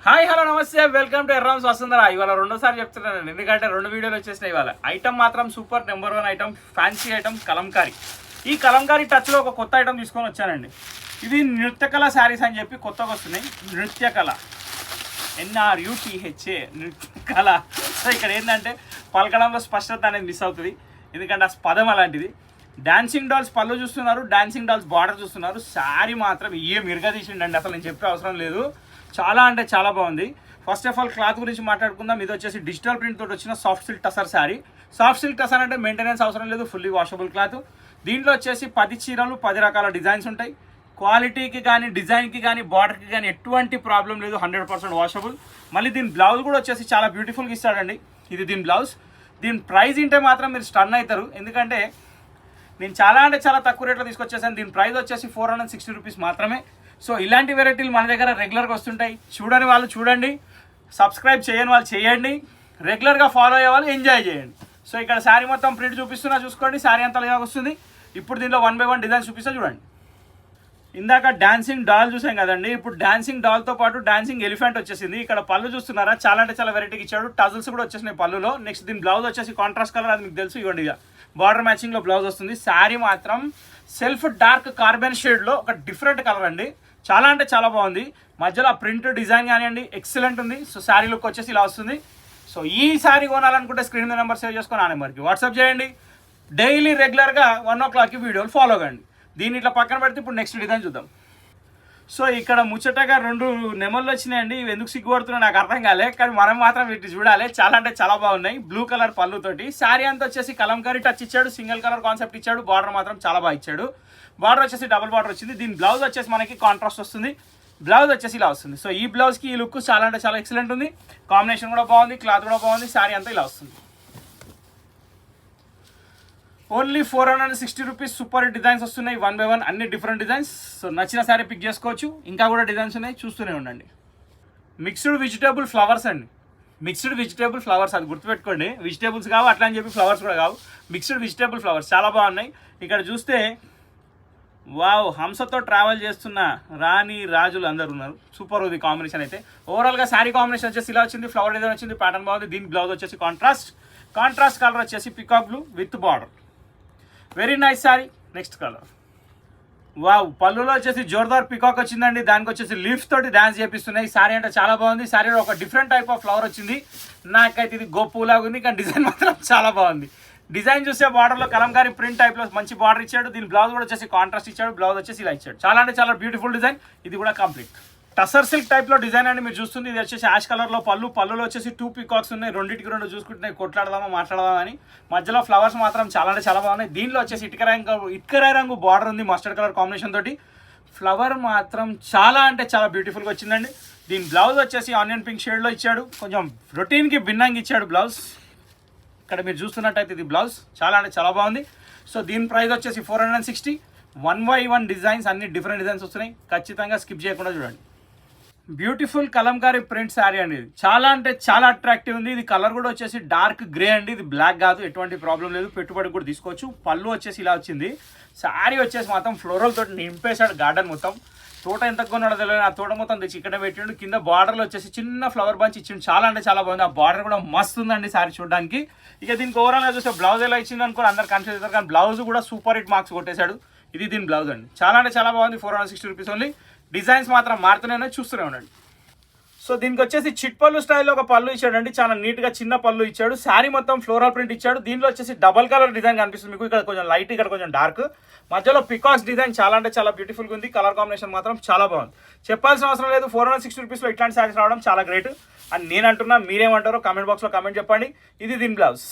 Hi hello నమస్తే welcome to ఎర్రామ్స్ వస్తుందరా. ఇవాళ రెండోసారి చెప్తున్నాను ఎందుకంటే రెండు వీడియోలు వచ్చేసినాయి. ఇవాళ ఐటమ్ మాత్రం super number 1 item, fancy item Kalamkari. ఈ కలంకారీ టచ్లో ఒక కొత్త ఐటమ్ తీసుకొని వచ్చానండి. ఇది నృత్యకళ శారీస్ అని చెప్పి కొత్తగా వస్తున్నాయి. నృత్యకళ NRUTHA నృత్యకళ. సో ఇక్కడ ఏంటంటే పలకడంలో స్పష్టత అనేది మిస్ అవుతుంది, ఎందుకంటే ఆ పదం అలాంటిది. డాన్సింగ్ డాల్స్ పళ్ళు చూస్తున్నారు, డాన్సింగ్ డాల్స్ బార్డర్ చూస్తున్నారు. శారీ మాత్రం ఏం ఇరగదీసిండండి, అసలు నేను చెప్పే అవసరం లేదు. చాలా అంటే చాలా బాగుంది. ఫస్ట్ ఆఫ్ ఆల్ క్లాత్ గురించి మాట్లాడుకుందాం. ఇది వచ్చేసి డిజిటల్ ప్రింట్ తోటి వచ్చిన soft silk tussar sari. Soft silk tussar అంటే మెయింటెనెన్స్ అవసరం లేదు, ఫుల్లీ వాషబుల్ క్లాత్. దీంట్లో వచ్చేసి 10 చీరలు 10 రకాల డిజైన్స్ ఉంటాయి. క్వాలిటీకి కానీ డిజైన్కి కానీ బార్డర్కి కానీ ఎటువంటి ప్రాబ్లం లేదు, 100% వాషబుల్. మళ్ళీ దీని బ్లౌజ్ కూడా వచ్చేసి చాలా బ్యూటిఫుల్గా ఇస్తాడండి. ఇది దీని బ్లౌజ్. దీని ప్రైస్ ఇంటే మాత్రం మీరు స్టన్ అవుతారు, ఎందుకంటే నేను చాలా అంటే చాలా తక్కువ రేట్లో తీసుకొచ్చేసాను. దీని ప్రైస్ వచ్చేసి 460 రూపీస్ మాత్రమే. సో ఇలాంటి వెరైటీలు మన దగ్గర రెగ్యులర్గా వస్తుంటాయి. చూడని వాళ్ళు చూడండి, సబ్స్క్రైబ్ చేయని వాళ్ళు చేయండి, రెగ్యులర్గా ఫాలో అయ్యే వాళ్ళు ఎంజాయ్ చేయండి. సో ఇక్కడ శారీ మొత్తం ప్రింట్ చూపిస్తున్నా, చూసుకోండి. శారీ అంతా ఇలా వస్తుంది. ఇప్పుడు దీనిలో 1 by 1 డిజైన్ చూపిస్తా చూడండి. ఇందాక డాన్సింగ్ డాల్ చూసాం కదండి, ఇప్పుడు డాన్సింగ్ డాల్తో పాటు డాన్సింగ్ ఎలిఫెంట్ వచ్చేసింది. ఇక్కడ పళ్ళు చూస్తున్నారా, చాలా అంటే చాలా వెరైటీకి ఇచ్చాడు. టజల్స్ కూడా వచ్చేసినాయి పళ్ళులో. నెక్స్ట్ దీని బ్లౌజ్ వచ్చేసి కాంట్రాస్ట్ కలర్, అది మీకు తెలుసు. ఇవ్వండి, ఇక బార్డర్ మ్యాచింగ్లో బ్లౌజ్ వస్తుంది. శారీ మాత్రం సెల్ఫ్ డార్క్ కార్బన్ షేడ్లో ఒక డిఫరెంట్ కలర్ అండి. చాలా అంటే చాలా బాగుంది. మధ్యలో ఆ ప్రింట్ డిజైన్ కానివ్వండి ఎక్సలెంట్ ఉంది. సో శారీ లుక్ వచ్చేసి ఇలా వస్తుంది. సో ఈ శారీ కొనాలనుకుంటే స్క్రీన్ మీద నెంబర్ సేవ్ చేసుకొని ఆ నెంబర్కి వాట్సాప్ చేయండి. డైలీ రెగ్యులర్గా 1 o'clockకి వీడియోలు ఫాలో కండి. దీన్ని ఇట్లా పక్కన పెడితే ఇప్పుడు నెక్స్ట్ డిజైన్ చూద్దాం. సో ఇక్కడ ముచ్చటగా 2 నెమళ్ళు వచ్చినాయండి. ఇవి ఎందుకు సిగ్గుపడుతున్నాయి నాకు అర్థం కాలే, కానీ మనం మాత్రం వీటిని చూడాలి. చాలా అంటే చాలా బాగున్నాయి. బ్లూ కలర్ పళ్ళుతోటి శారీ అంతా వచ్చేసి కలంకారీ టచ్ ఇచ్చాడు, సింగిల్ కలర్ కాన్సెప్ట్ ఇచ్చాడు. బార్డర్ మాత్రం చాలా బాగా ఇచ్చాడు. బార్డర్ వచ్చేసి డబుల్ బార్డర్ వచ్చింది. దీని బ్లౌజ్ వచ్చేసి మనకి కాంట్రాస్ట్ వస్తుంది. బ్లౌజ్ వచ్చేసి ఇలా వస్తుంది. సో ఈ బ్లౌజ్కి ఈ లుక్ చాలా అంటే చాలా ఎక్సలెంట్ ఉంది. కాంబినేషన్ కూడా బాగుంది, క్లాత్ కూడా బాగుంది. శారీ అంతా ఇలా వస్తుంది. Only 460 rupees. సూపర్ డిజైన్స్ వస్తున్నాయి 1 by 1, అన్ని డిఫరెంట్ డిజైన్స్. సో నచ్చిన శారీ పిక్ చేసుకోవచ్చు. ఇంకా కూడా డిజైన్స్ ఉన్నాయి, చూస్తూనే ఉండండి. మిక్స్డ్ వెజిటేబుల్ ఫ్లవర్స్ అండి, మిక్స్డ్ వెజిటేబుల్ ఫ్లవర్స్, అది గుర్తుపెట్టుకోండి. వెజిటేబుల్స్ కావు, అట్లా అని చెప్పి ఫ్లవర్స్ కూడా కావు, మిక్స్డ్ వెజిటేబుల్ ఫ్లవర్స్ చాలా బాగున్నాయి. ఇక్కడ చూస్తే వావ్, హంసతో ట్రావెల్ చేస్తున్న రాణి రాజులు అందరు ఉన్నారు. సూపర్ ఉంది కాంబినేషన్ అయితే. ఓవరాల్గా శారీ కాంబినేషన్ వచ్చేసి ఇలా వచ్చింది. ఫ్లవర్ డిజైన్ వచ్చింది, ప్యాటర్న్ బాగుంది. దీని బ్లౌజ్ వచ్చేసి కాంట్రాస్ట్ కలర్ వచ్చేసి peacock blue with border. Very nice sari. Next colour wow, పళ్ళులో వచ్చేసి జోర్దార్ పికాక్ వచ్చిందండి. దానికి వచ్చేసి లీఫ్స్ తోటి డాన్స్ చేపిస్తున్నాయి. శారీ అంటే చాలా బాగుంది. శారీలో ఒక డిఫరెంట్ టైప్ ఆఫ్ ఫ్లవర్ వచ్చింది. నాకైతే ఇది గోపులాగా ఉంది, కానీ డిజైన్ మాత్రం చాలా బాగుంది. డిజైన్ చూస్తే బార్డర్లో కలంకారీ ప్రింట్ టైప్లో మంచి బార్డర్ ఇచ్చాడు. దీని బ్లౌజ్ కూడా వచ్చేసి కాంట్రాస్ట్ ఇచ్చాడు. బ్లౌజ్ వచ్చేసి ఇలా ఇచ్చాడు. చాలా అంటే చాలా బ్యూటిఫుల్ డిజైన్. ఇది కూడా కంప్లీట్ టసర్ సిల్క్ టైప్లో డిజైన్ అండి మీరు చూస్తుంది. ఇది వచ్చేసి యాష్ కలర్లో పళ్ళులో వచ్చేసి 2 పీకాక్స్ ఉన్నాయి. రెండింటికి 2 చూసుకుంటున్నాయి. కొట్లాడదామా మాట్లాడదామా అని. మధ్యలో ఫ్లవర్స్ మాత్రం చాలా అంటే చాలా బాగున్నాయి. దీనిలో వచ్చేసి ఇటుకరాయి రంగు బార్డర్ ఉంది మస్టర్డ్ కలర్ కాంబినేషన్ తోటి. ఫ్లవర్ మాత్రం చాలా అంటే చాలా బ్యూటిఫుల్గా వచ్చిందండి. దీని బ్లౌజ్ వచ్చేసి ఆనియన్ పింక్ షేడ్లో ఇచ్చాడు. కొంచెం రొటీన్కి భిన్నంగా ఇచ్చాడు బ్లౌజ్. ఇక్కడ మీరు చూస్తున్నట్టయితే ఇది బ్లౌజ్ చాలా అంటే చాలా బాగుంది. సో దీని ప్రైస్ వచ్చేసి 460. 1 by 1 డిజైన్స్, అన్ని డిఫరెంట్ డిజైన్స్ వస్తున్నాయి. ఖచ్చితంగా స్కిప్ చేయకుండా చూడండి. బ్యూటిఫుల్ కలంకారీ ప్రింట్ శారీ అండి. ఇది చాలా అంటే చాలా అట్రాక్టివ్ ఉంది. ఇది కలర్ కూడా వచ్చేసి డార్క్ గ్రే అండి. ఇది బ్లాక్ కాదు, ఎటువంటి ప్రాబ్లం లేదు. పెట్టుబడి కూడా తీసుకోవచ్చు. పళ్ళు వచ్చేసి ఇలా వచ్చింది. శారీ వచ్చేసి మొత్తం ఫ్లోరల్ తోటి నింపేశాడు గార్డెన్ మొత్తం. తోట ఎంత కొన్నాడో తెలియదు, ఆ తోట మొత్తం తెచ్చి ఇక్కడ పెట్టిండు. కింద బార్డర్లో వచ్చేసి చిన్న ఫ్లవర్ బంచ్ ఇచ్చిండు. చాలా అంటే చాలా బాగుంది. ఆ బార్డర్ కూడా మస్తు ఉందండి శారీ చూడడానికి. ఇక దీనికి ఓవరాల్గా చూస్తే బ్లౌజ్ ఎలా ఇచ్చింది అనుకో అందరు కన్ఫ్యూజ్ అవుతారు, కానీ బ్లౌజ్ కూడా సూపర్ హిట్ మార్క్స్ కొట్టేశాడు. ఇది దీని బ్లౌజ్ అండి. చాలా అంటే చాలా బాగుంది. 460 రూపీస్ ఓన్లీ. డిజైన్స్ మాత్రం మారుతూనే ఉన్నాయి, చూస్తూనే ఉండండి. సో దీనికి వచ్చేసి చిట్ పళ్ళు స్టైల్లో ఒక పళ్ళు ఇచ్చాడండి. చాలా నీట్గా చిన్న పళ్ళు ఇచ్చాడు. శారీ మొత్తం ఫ్లోరల్ ప్రింట్ ఇచ్చాడు. దీనిలో వచ్చేసి డబల్ కలర్ డిజైన్ కనిపిస్తుంది మీకు. ఇక్కడ కొంచెం లైట్, ఇక్కడ కొంచెం డార్క్. మధ్యలో పికాక్స్ డిజైన్ చాలా అంటే చాలా బ్యూటిఫుల్గా ఉంది. కలర్ కాంబినేషన్ మాత్రం చాలా బాగుంది. చెప్పాల్సిన అవసరం లేదు. 460 రూపీస్లో ఇట్లాంటి శారీస్ రావడం చాలా గ్రేట్ అని నేను అంటున్నా. మీరేమంటారో కామెంట్ బాక్స్లో కామెంట్ చెప్పండి. ఇది దీని బ్లౌజ్.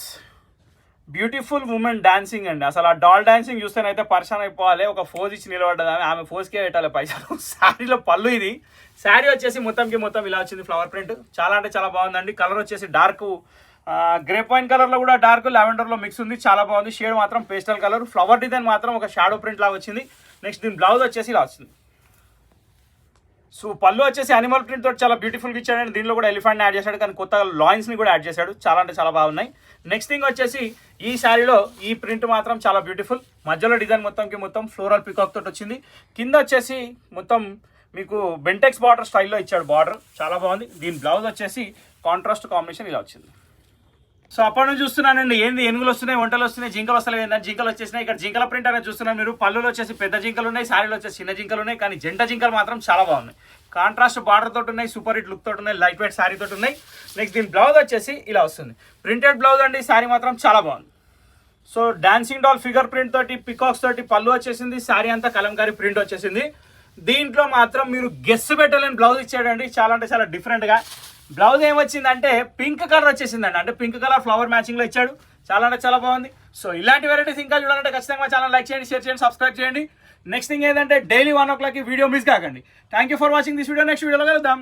బ్యూటిఫుల్ ఉమెన్ డాన్సింగ్ అండి. అసలు ఆ డాల్ డాన్సింగ్ చూస్తేనైతే పర్సన్ అయిపోవాలి. ఒక ఫోజ్ ఇచ్చి నిలబడ్డది ఆమె ఫోజ్కే పెట్టాలి పైసలు. శారీలో పళ్ళు ఇది. శారీ వచ్చేసి మొత్తం ఇలా వచ్చింది ఫ్లవర్ ప్రింట్. చాలా అంటే చాలా బాగుందండి. కలర్ వచ్చేసి డార్క్ గ్రే పాయింట్ కలర్లో కూడా డార్క్ లావెండర్లో మిక్స్ ఉంది. చాలా బాగుంది. షేడ్ మాత్రం పేస్టల్ కలర్. ఫ్లవర్ డిజైన్ మాత్రం ఒక షాడో ప్రింట్ లాగా వచ్చింది. నెక్స్ట్ దీని బ్లౌజ్ వచ్చేసి ఇలా వచ్చింది. సో పళ్ళు వచ్చేసి అనిమల్ ప్రింట్ తోటి చాలా బ్యూటిఫుల్గా ఇచ్చాడు. దీనిలో కూడా ఎలిఫెంట్ని యాడ్ చేశాడు, కానీ కొత్తగా లాయిన్స్ని కూడా యాడ్ చేశాడు. చాలా అంటే చాలా బాగున్నాయి. నెక్స్ట్ థింగ్ వచ్చేసి ఈ శారీలో ఈ ప్రింట్ మాత్రం చాలా బ్యూటిఫుల్. మధ్యలో డిజైన్ మొత్తం ఫ్లోరల్ పికాక్ తోటి వచ్చింది. కింద వచ్చేసి మొత్తం మీకు బెంటెక్స్ బార్డర్ స్టైల్లో ఇచ్చాడు. బార్డర్ చాలా బాగుంది. దీని బ్లౌజ్ వచ్చేసి కాంట్రాస్ట్ కాంబినేషన్ ఇలా వచ్చింది. సో అప్పటి నుంచి చూస్తున్నానండి ఏంది ఏనుగులు వస్తున్నాయి, వంటలు వస్తున్నాయి, జింకలు వస్తలేవు ఏంటంటే జింకలు వచ్చేసినాయి. ఇక్కడ జింకల ప్రింట్ అనేది చూస్తున్నాను మీరు. పళ్ళులో వచ్చేసి పెద్ద జింకలు ఉన్నాయి, శారీలో వచ్చేసి చిన్న జింకలు ఉన్నాయి. కానీ జంట జింకలు మాత్రం చాలా బాగున్నాయి. కాంట్రాస్ట్ బార్డర్ తోటి ఉన్నాయి, సూపర్ హిట్ లుక్ తోటి ఉన్నాయి, లైట్ వెయిట్ శారీ తోటి ఉన్నాయి. నెక్స్ట్ దీని బ్లౌజ్ వచ్చేసి ఇలా వస్తుంది. ప్రింటెడ్ బ్లౌజ్ అండి. శారీ మాత్రం చాలా బాగుంది. So dancing doll figure print తోటి పికాక్స్ తోటి పళ్ళు వచ్చేసింది. శారీ అంతా కలంకారీ ప్రింట్ వచ్చేసింది. దీంట్లో మాత్రం మీరు గెస్ పెట్టలేని బ్లౌజ్ ఇచ్చాడండి. చాలా అంటే చాలా డిఫరెంట్గా. బ్లౌజ్ ఏమొచ్చిందంటే పింక్ కలర్ వచ్చేసిందండి. అంటే పింక్ కలర్ ఫ్లవర్ మ్యాచింగ్లో ఇచ్చాడు. చాలా అంటే చాలా బాగుంది. సో ఇలాంటి వెరైటీస్ ఇంకా చూడాలంటే ఖచ్చితంగా మా ఛానల్ లైక్ చేయండి, షేర్ చేయండి, సబ్స్క్రైబ్ చేయండి. నెక్స్ట్ థింగ్ ఏంటంటే డైలీ 1 o'clock వీడియో మిస్ కాకండి. Thank you for watching this video. Next వీడియోలో కలుద్దాం.